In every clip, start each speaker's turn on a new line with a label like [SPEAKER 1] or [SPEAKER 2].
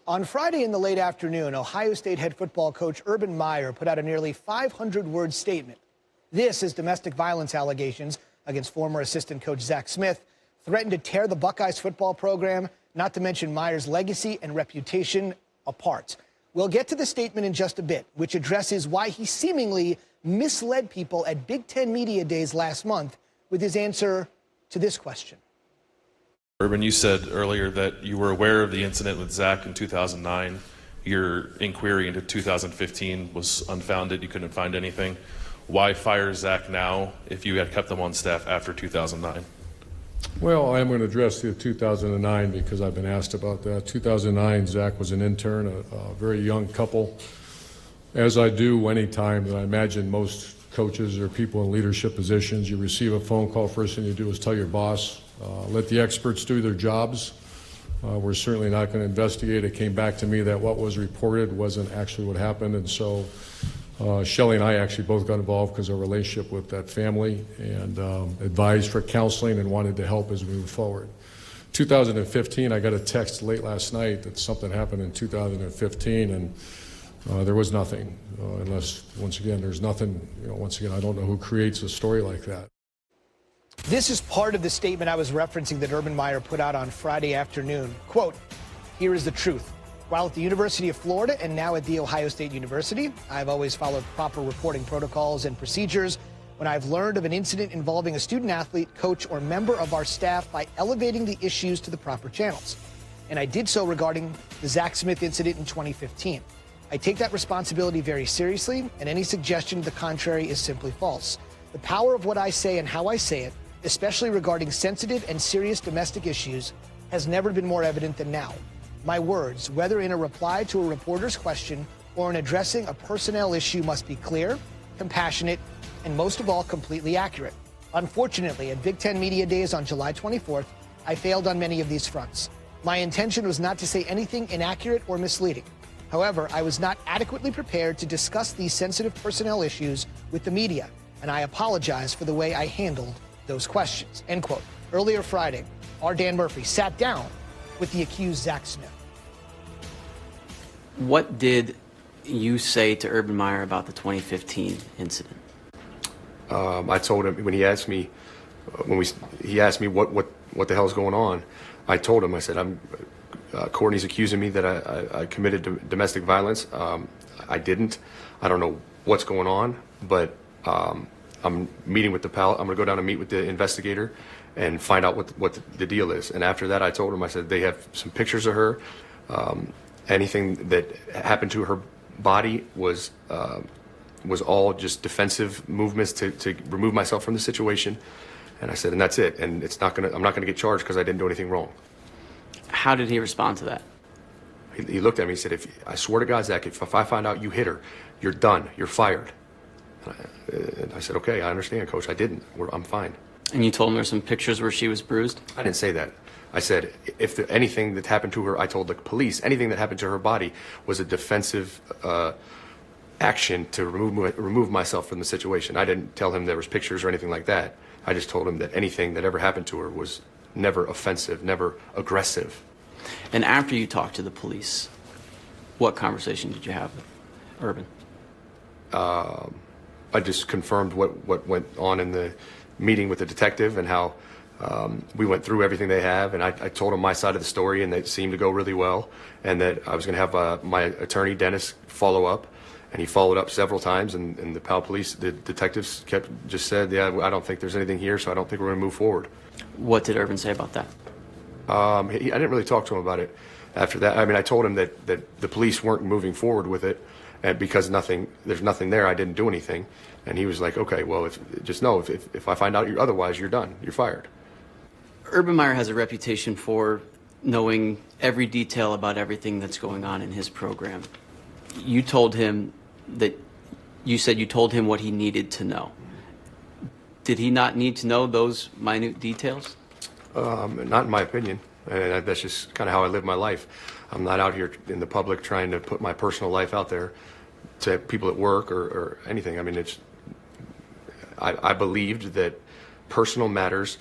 [SPEAKER 1] On Friday in the late afternoon, Ohio State head football coach Urban Meyer put out a nearly 500-word statement. This is domestic violence allegations against former assistant coach Zach Smith threatened to tear the Buckeyes football program, not to mention Meyer's legacy and reputation, apart. We'll get to the statement in just a bit, which addresses why he seemingly misled people at Big Ten Media Days last month with his answer to this question.
[SPEAKER 2] Urban, you said earlier that you were aware of the incident with Zach in 2009. Your inquiry into 2015 was unfounded. You couldn't find anything. Why fire Zach now if you had kept him on staff after 2009?
[SPEAKER 3] Well, I'm going to address the 2009 because I've been asked about that. 2009, Zach was an intern, a very young couple. As I do any time that I imagine most coaches or people in leadership positions, you receive a phone call, first thing you do is tell your boss, let the experts do their jobs. We're certainly not going to investigate. It came back to me that what was reported wasn't actually what happened, and so Shelley and I actually both got involved because of our relationship with that family and advised for counseling and wanted to help as we move forward. 2015, I got a text late last night that something happened in 2015, and there was nothing, unless, once again, there's nothing, once again, I don't know who creates a story like that.
[SPEAKER 1] This is part of the statement I was referencing that Urban Meyer put out on Friday afternoon. Quote, "Here is the truth. While at the University of Florida and now at The Ohio State University, I've always followed proper reporting protocols and procedures. When I've learned of an incident involving a student athlete, coach, or member of our staff by elevating the issues to the proper channels. And I did so regarding the Zach Smith incident in 2015. I take that responsibility very seriously, and any suggestion to the contrary is simply false. The power of what I say and how I say it, especially regarding sensitive and serious domestic issues, has never been more evident than now. My words, whether in a reply to a reporter's question or in addressing a personnel issue, must be clear, compassionate, and most of all, completely accurate. Unfortunately, at Big Ten Media Days on July 24th, I failed on many of these fronts. My intention was not to say anything inaccurate or misleading. However, I was not adequately prepared to discuss these sensitive personnel issues with the media, and I apologize for the way I handled those questions." End quote. Earlier Friday, our Dan Murphy sat down with the accused Zach Smith.
[SPEAKER 4] What did you say to Urban Meyer about the 2015 incident?
[SPEAKER 5] I told him when he asked me he asked me what the hell's going on. I told him, I said, Courtney's accusing me that I committed domestic violence. I didn't. I don't know what's going on, but I'm meeting with the I'm going to go down and meet with the investigator and find out what the deal is. And after that, I told him, I said, they have some pictures of her. Anything that happened to her body was all just defensive movements to remove myself from the situation. And I said, and that's it. And I'm not gonna get charged because I didn't do anything wrong.
[SPEAKER 4] How did he respond to that?
[SPEAKER 5] He looked at me and said, I swear to God, Zach, if I find out you hit her, you're done. You're fired. And I said, okay, I understand, Coach. I didn't. I'm fine.
[SPEAKER 4] And you told him there's some pictures where she was bruised?
[SPEAKER 5] I didn't say that. I said, if anything that happened to her, I told the police, anything that happened to her body was a defensive action to remove myself from the situation. I didn't tell him there was pictures or anything like that. I just told him that anything that ever happened to her was never offensive, never aggressive.
[SPEAKER 4] And after you talked to the police, what conversation did you have with Urban?
[SPEAKER 5] I just confirmed what went on in the meeting with the detective and how we went through everything they have, and I told him my side of the story, and it seemed to go really well, and that I was going to have my attorney, Dennis, follow up, and he followed up several times, and the Powell police, the detectives just said, yeah, I don't think there's anything here, so I don't think we're going to move forward. What
[SPEAKER 4] did Urban say about that?
[SPEAKER 5] I didn't really talk to him about it after that. I mean, I told him that the police weren't moving forward with it, and because there's nothing there, I didn't do anything. And he was like, okay, well, just know if I find out otherwise, you're done. You're fired.
[SPEAKER 4] Urban Meyer has a reputation for knowing every detail about everything that's going on in his program. You told him you said you told him what he needed to know. Did he not need to know those minute details?
[SPEAKER 5] Not in my opinion. And that's just kind of how I live my life. I'm not out here in the public trying to put my personal life out there to people at work or anything. I mean, I believed that personal matters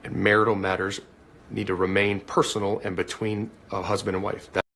[SPEAKER 5] and marital matters need to remain personal and between a husband and wife.